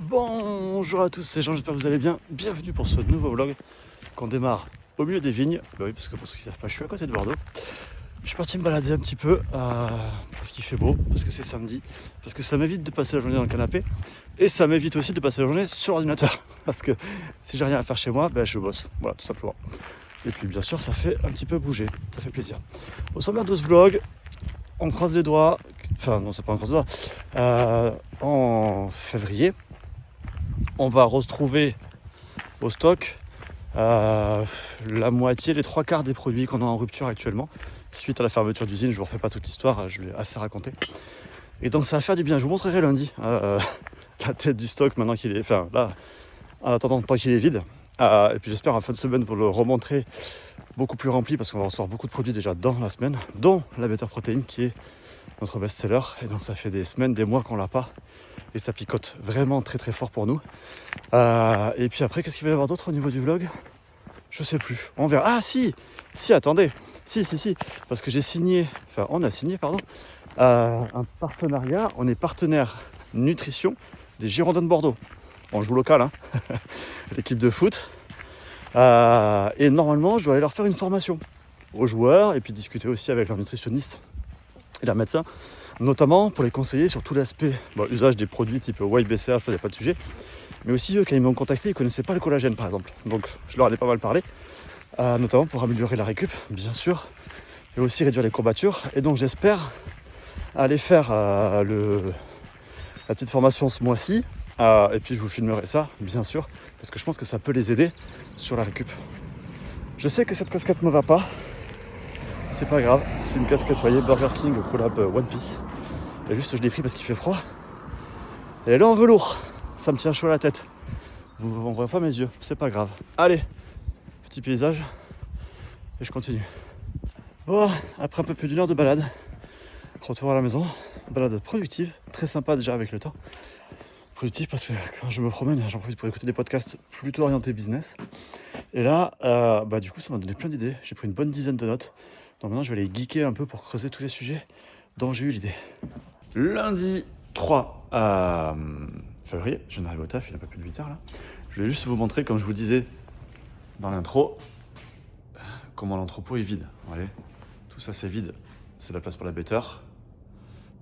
Bonjour à tous, c'est Jean, j'espère que vous allez bien. Bienvenue pour ce nouveau vlog qu'on démarre au milieu des vignes. Bah oui, parce que pour ceux qui ne savent pas, je suis à côté de Bordeaux. Je suis parti me balader un petit peu parce qu'il fait beau, parce que c'est samedi, parce que ça m'évite de passer la journée dans le canapé et ça m'évite aussi de passer la journée sur l'ordinateur. Parce que si j'ai rien à faire chez moi, je bosse. Voilà, tout simplement. Et puis bien sûr, ça fait un petit peu bouger, ça fait plaisir. Au sommaire de ce vlog, on croise les doigts, enfin non, c'est pas un croise les doigts, en février, on va retrouver au stock la moitié, les trois quarts des produits qu'on a en rupture actuellement. Suite à la fermeture d'usine, je ne vous refais pas toute l'histoire, je l'ai assez raconté. Et donc ça va faire du bien, je vous montrerai lundi la tête du stock maintenant qu'il est, enfin là, en attendant tant qu'il est vide. Et puis j'espère en fin de semaine vous le remontrer beaucoup plus rempli parce qu'on va recevoir beaucoup de produits déjà dans la semaine, dont la Better Protein qui est notre best-seller. Et donc ça fait des semaines, des mois qu'on l'a pas. Et ça picote vraiment très très fort pour nous. Et puis après, qu'est-ce qu'il va y avoir d'autre au niveau du vlog ? Je sais plus, on verra. Ah si, attendez, si, parce que on a signé, un partenariat. On est partenaire nutrition des Girondins de Bordeaux. On joue local, hein, l'équipe de foot. Et normalement, je dois aller leur faire une formation aux joueurs et puis discuter aussi avec leur nutritionniste et leur médecin, notamment pour les conseiller sur tout l'aspect usage des produits type YBCA, ça n'y a pas de sujet. Mais aussi eux, quand ils m'ont contacté, ils ne connaissaient pas le collagène par exemple. Donc je leur en ai pas mal parlé, notamment pour améliorer la récup, bien sûr, et aussi réduire les courbatures. Et donc j'espère aller faire la petite formation ce mois-ci. Et puis je vous filmerai ça, bien sûr, parce que je pense que ça peut les aider sur la récup. Je sais que cette casquette ne me va pas. C'est pas grave, c'est une casquette, vous voyez, Burger King collab One Piece. Et juste je l'ai pris parce qu'il fait froid. Et elle est en velours, ça me tient chaud à la tête. On voit pas mes yeux, c'est pas grave. Allez, petit paysage, et je continue. Bon, après un peu plus d'une heure de balade, retour à la maison. Balade productive, très sympa déjà avec le temps. Productive parce que quand je me promène, j'en profite pour écouter des podcasts plutôt orientés business. Et là, du coup, ça m'a donné plein d'idées. J'ai pris une bonne dizaine de notes. Donc maintenant, je vais aller geeker un peu pour creuser tous les sujets dont j'ai eu l'idée. Lundi 3 février, je viens d'arriver au taf, il n'est pas plus de 8h là. Je vais juste vous montrer, comme je vous disais dans l'intro, comment l'entrepôt est vide. Voyez, tout ça c'est vide, c'est la place pour la Better.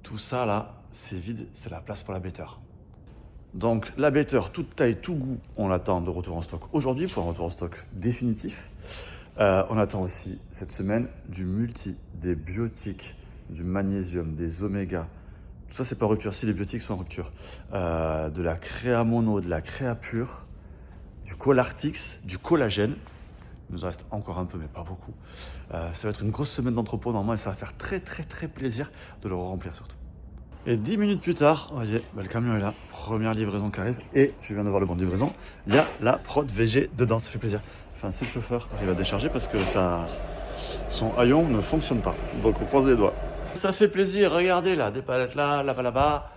Tout ça là, c'est vide, c'est la place pour la Better. Donc la Better, toute taille, tout goût, on l'attend de retour en stock aujourd'hui pour un retour en stock définitif. On attend aussi cette semaine du multi, des biotiques, du magnésium, des omégas. Tout ça c'est pas en rupture, si les biotiques sont en rupture. De la créa mono, de la créa pure, du Colartix, du collagène. Il nous en reste encore un peu mais pas beaucoup. Ça va être une grosse semaine d'entrepôt normalement et ça va faire très très très plaisir de le remplir surtout. Et 10 minutes plus tard, vous voyez, le camion est là, première livraison qui arrive, et je viens de voir le bon de livraison, il y a la prod VG dedans, ça fait plaisir. Enfin, si le chauffeur arrive à décharger parce que son haillon ne fonctionne pas, donc on croise les doigts. Ça fait plaisir, regardez là, des palettes là-bas,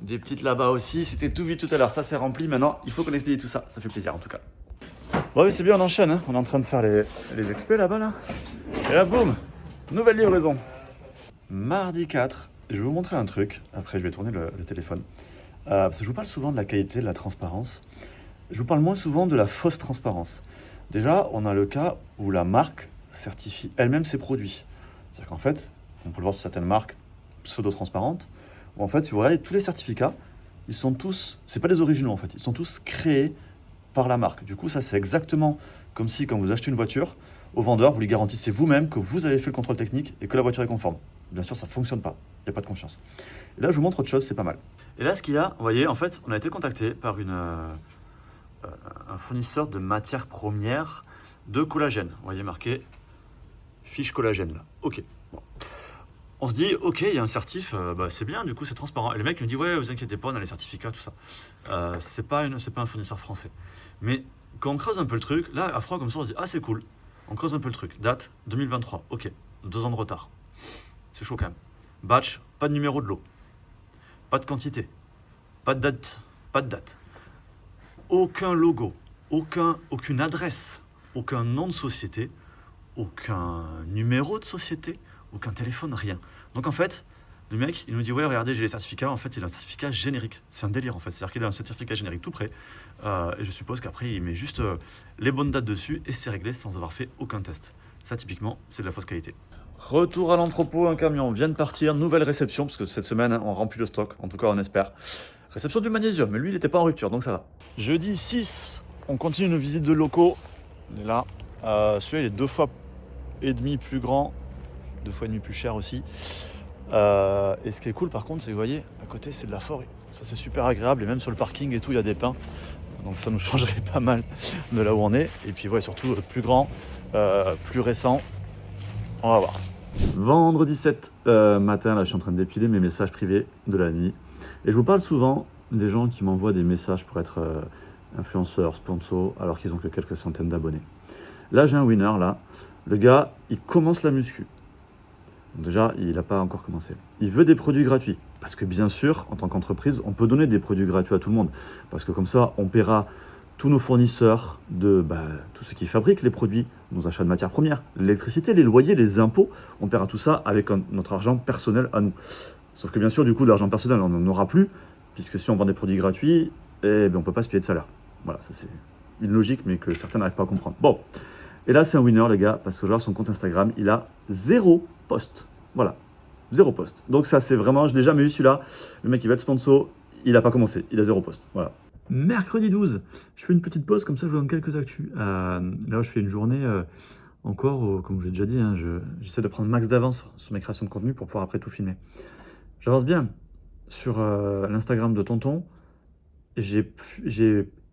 des petites là-bas aussi, c'était tout vide tout à l'heure, ça c'est rempli, maintenant il faut qu'on expédie tout ça, ça fait plaisir en tout cas. Bon oui c'est bien, on enchaîne, hein. On est en train de faire les expés là-bas là, et là boum, nouvelle livraison. Mardi 4. Je vais vous montrer un truc, après je vais tourner le téléphone. Parce que je vous parle souvent de la qualité, de la transparence. Je vous parle moins souvent de la fausse transparence. Déjà, on a le cas où la marque certifie elle-même ses produits. C'est-à-dire qu'en fait, on peut le voir sur certaines marques pseudo-transparentes, où en fait, si vous regardez tous les certificats, ils sont tous, c'est pas des originaux en fait, ils sont tous créés par la marque. Du coup, ça c'est exactement comme si quand vous achetez une voiture, au vendeur, vous lui garantissez vous-même que vous avez fait le contrôle technique et que la voiture est conforme. Bien sûr, ça ne fonctionne pas, il n'y a pas de confiance. Et là, je vous montre autre chose, c'est pas mal. Et là, ce qu'il y a, vous voyez, en fait, on a été contacté par un fournisseur de matières premières de collagène. Vous voyez marqué fiche collagène là. Ok. Bon. On se dit, ok, il y a un certif, c'est bien, du coup, c'est transparent. Et le mec me dit, ouais, vous inquiétez pas, on a les certificats, tout ça. C'est pas un fournisseur français. Mais quand on creuse un peu le truc, là, à froid comme ça, on se dit, ah, c'est cool. On creuse un peu le truc. Date 2023. Ok, 2 ans de retard. C'est chaud quand même. Batch, pas de numéro de lot. Pas de quantité. Pas de date. Aucun logo. Aucune adresse. Aucun nom de société. Aucun numéro de société. Aucun téléphone, rien. Donc en fait, Le mec, il nous dit ouais, regardez, j'ai les certificats. En fait, il a un certificat générique. C'est un délire en fait. C'est-à-dire qu'il a un certificat générique tout prêt. Et je suppose qu'après, il met juste les bonnes dates dessus et c'est réglé sans avoir fait aucun test. Ça, typiquement, c'est de la fausse qualité. Retour à l'entrepôt, un camion vient de partir. Nouvelle réception, parce que cette semaine, on remplit le stock. En tout cas, on espère. Réception du magnésium, mais lui, il n'était pas en rupture, donc ça va. Jeudi 6, on continue nos visites de locaux. On est là. Celui-là, il est 2 fois et demi plus grand, 2 fois et demi plus cher aussi. Et ce qui est cool par contre, c'est que vous voyez, à côté c'est de la forêt. Ça c'est super agréable et même sur le parking et tout, il y a des pins. Donc ça nous changerait pas mal de là où on est. Et puis ouais, surtout plus grand, plus récent. On va voir. Vendredi 7 matin, là je suis en train de dépiler mes messages privés de la nuit. Et je vous parle souvent des gens qui m'envoient des messages pour être influenceurs, sponsors, alors qu'ils ont que quelques centaines d'abonnés. Là j'ai un winner là. Le gars, il commence la muscu. Déjà, il n'a pas encore commencé. Il veut des produits gratuits. Parce que bien sûr, en tant qu'entreprise, on peut donner des produits gratuits à tout le monde. Parce que comme ça, on paiera tous nos fournisseurs de tous ceux qui fabriquent les produits, nos achats de matières premières, l'électricité, les loyers, les impôts. On paiera tout ça avec notre argent personnel à nous. Sauf que bien sûr, du coup, de l'argent personnel, on n'en aura plus. Puisque si on vend des produits gratuits, on ne peut pas se payer de salaire. Voilà, ça c'est une logique, mais que certains n'arrivent pas à comprendre. Bon. Et là, c'est un winner, les gars, parce que je regarde son compte Instagram, il a 0 post. Voilà, 0 post. Donc ça, c'est vraiment, je n'ai jamais eu celui-là. Le mec, il va être sponsor, il n'a pas commencé, il a 0 post. Voilà. Mercredi 12, je fais une petite pause, comme ça, je vous donne quelques actus. Là, je fais une journée encore, comme je l'ai déjà dit, hein, j'essaie de prendre max d'avance sur mes créations de contenu pour pouvoir après tout filmer. J'avance bien sur l'Instagram de Tonton. J'ai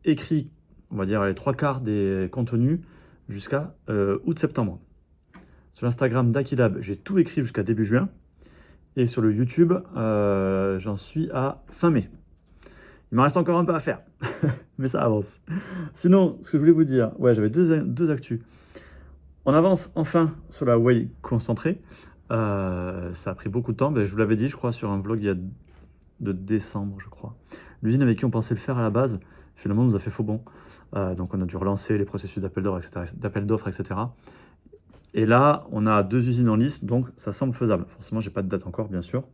écrit, on va dire, les 3/4 des contenus jusqu'à août-septembre. Sur l'Instagram d'Akilab, j'ai tout écrit jusqu'à début juin. Et sur le YouTube, j'en suis à fin mai. Il m'en reste encore un peu à faire, mais ça avance. Sinon, ce que je voulais vous dire, ouais, j'avais deux actus. On avance enfin sur la whey concentrée. Ça a pris beaucoup de temps, mais je vous l'avais dit, je crois, sur un vlog de décembre, je crois. L'usine avec qui on pensait le faire à la base, finalement, nous a fait faux bon. Donc on a dû relancer les processus d'appel d'offres, etc. Et là, on a 2 usines en liste, donc ça semble faisable. Forcément, j'ai pas de date encore, bien sûr.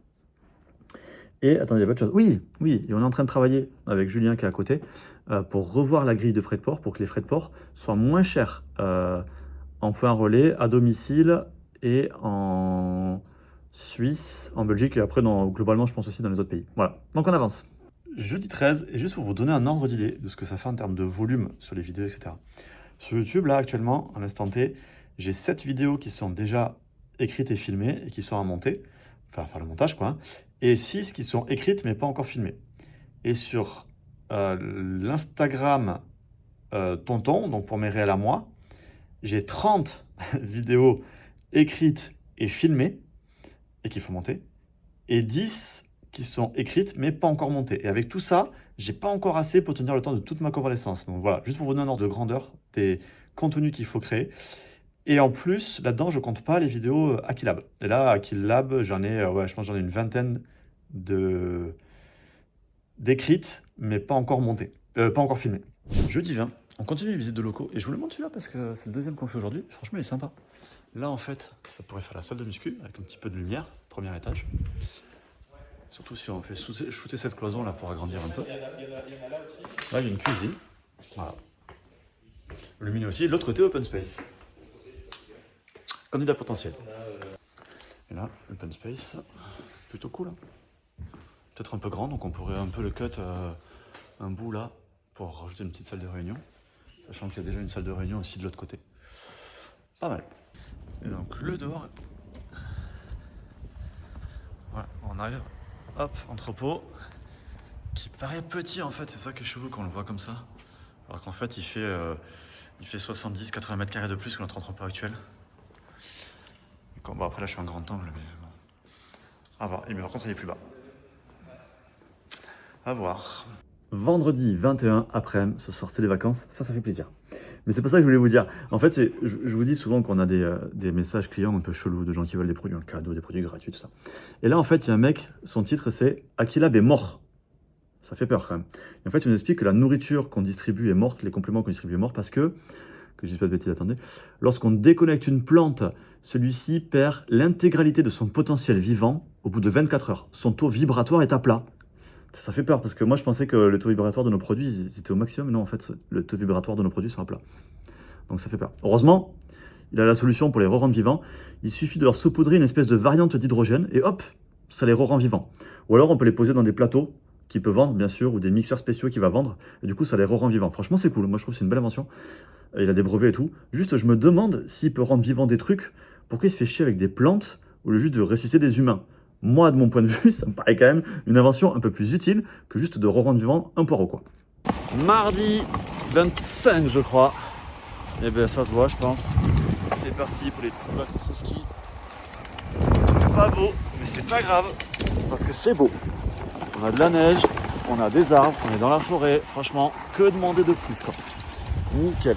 Et attendez, il y avait autre chose. Oui, et on est en train de travailler avec Julien qui est à côté pour revoir la grille de frais de port, pour que les frais de port soient moins chers en point relais, à domicile et en Suisse, en Belgique et après, globalement, je pense aussi dans les autres pays. Voilà, donc on avance. Jeudi 13, et juste pour vous donner un ordre d'idée de ce que ça fait en termes de volume sur les vidéos, etc. Sur YouTube, là, actuellement, à l'instant T, j'ai 7 vidéos qui sont déjà écrites et filmées et qui sont à monter, enfin faire le montage quoi, et 6 qui sont écrites mais pas encore filmées. Et sur l'Instagram Tonton, donc pour mes réels à moi, j'ai 30 vidéos écrites et filmées et qu'il faut monter, et 10 qui sont écrites mais pas encore montées. Et avec tout ça, j'ai pas encore assez pour tenir le temps de toute ma convalescence. Donc voilà, juste pour vous donner un ordre de grandeur des contenus qu'il faut créer. Et en plus, là-dedans, je compte pas les vidéos Akilab. Et là, Akilab, j'en ai, je pense que j'en ai une vingtaine d'écrites, mais pas encore montées, pas encore filmées. Jeudi 20, on continue les visites de locaux. Et je vous le montre celui-là parce que c'est le deuxième qu'on fait aujourd'hui. Franchement, il est sympa. Là, en fait, ça pourrait faire la salle de muscu avec un petit peu de lumière, premier étage. Surtout si on fait shooter cette cloison là pour agrandir un peu. Il y en a là aussi. Là, il y a une cuisine. Voilà. Lumineux aussi. L'autre côté, open space. Candidat potentiel. Et là, open space, plutôt cool. Hein. Peut-être un peu grand, donc on pourrait un peu le cut un bout là pour rajouter une petite salle de réunion. Sachant qu'il y a déjà une salle de réunion aussi de l'autre côté. Pas mal. Et donc le dehors. Voilà, on arrive. Hop, entrepôt. Qui paraît petit en fait, c'est ça qui est chelou quand on le voit comme ça. Alors qu'en fait il fait 70-80 mètres carrés de plus que notre entrepôt actuel. Bon, après là je suis un grand angle, mais bon. À voir. Et mais par contre il est plus bas. À voir. Vendredi 21 après-midi, ce soir c'est les vacances, ça fait plaisir. Mais c'est pas ça que je voulais vous dire. En fait, je vous dis souvent qu'on a des messages clients un peu chelous, de gens qui veulent des produits en cadeau, des produits gratuits, tout ça. Et là en fait il y a un mec, son titre c'est « Akilab est mort ». Ça fait peur quand même. Et en fait il nous explique que la nourriture qu'on distribue est morte, les compléments qu'on distribue est morts parce que je dis pas de bêtises, attendez. Lorsqu'on déconnecte une plante, celui-ci perd l'intégralité de son potentiel vivant au bout de 24 heures. Son taux vibratoire est à plat. Ça fait peur parce que moi je pensais que le taux vibratoire de nos produits ils étaient au maximum. Non, en fait, le taux vibratoire de nos produits sont à plat. Donc ça fait peur. Heureusement, il a la solution pour les re-rendre vivants. Il suffit de leur saupoudrer une espèce de variante d'hydrogène et hop, ça les re-rend vivants. Ou alors on peut les poser dans des plateaux qu'il peut vendre, bien sûr, ou des mixeurs spéciaux qu'il va vendre. Et du coup, ça les re-rend vivants. Franchement, c'est cool. Moi, je trouve que c'est une belle invention. Il a des brevets et tout. Juste, je me demande s'il peut rendre vivants des trucs. Pourquoi il se fait chier avec des plantes au lieu juste de ressusciter des humains? Moi, de mon point de vue, ça me paraît quand même une invention un peu plus utile que juste de re-rendre vivant un poireau, quoi. Mardi 25, je crois. Et bien, ça se voit, je pense. C'est parti pour les petites vacances au ski. C'est pas beau, mais c'est pas grave, parce que c'est beau. On a de la neige, on a des arbres, on est dans la forêt. Franchement, que demander de plus, quoi. Nickel.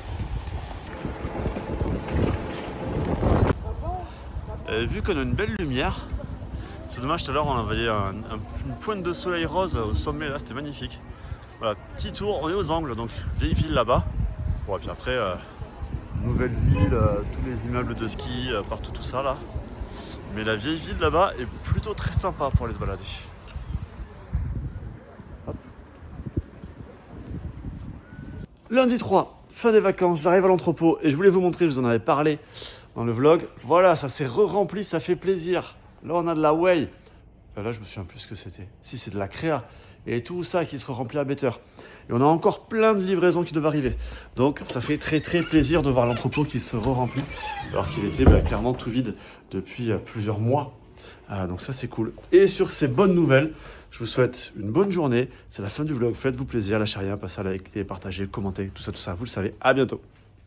Vu qu'on a une belle lumière, c'est dommage, tout à l'heure on avait une pointe de soleil rose au sommet, là c'était magnifique. Voilà, petit tour, on est aux angles, donc vieille ville là-bas. Bon, et puis après, nouvelle ville, tous les immeubles de ski, partout tout ça là. Mais la vieille ville là-bas est plutôt très sympa pour aller se balader. Hop. Lundi 3, fin des vacances, j'arrive à l'entrepôt et je voulais vous montrer, je vous en avais parlé dans le vlog. Voilà, ça s'est re-rempli, ça fait plaisir. Là, on a de la whey. Là, je me souviens plus ce que c'était. Si, c'est de la créa. Et tout ça qui se remplit à better. Et on a encore plein de livraisons qui doivent arriver. Donc, ça fait très très plaisir de voir l'entrepôt qui se re-remplit. Alors qu'il était clairement tout vide depuis plusieurs mois. Donc ça, c'est cool. Et sur ces bonnes nouvelles, je vous souhaite une bonne journée. C'est la fin du vlog. Faites-vous plaisir, lâchez rien, passez à liker, partager, commenter, tout ça. Vous le savez. À bientôt.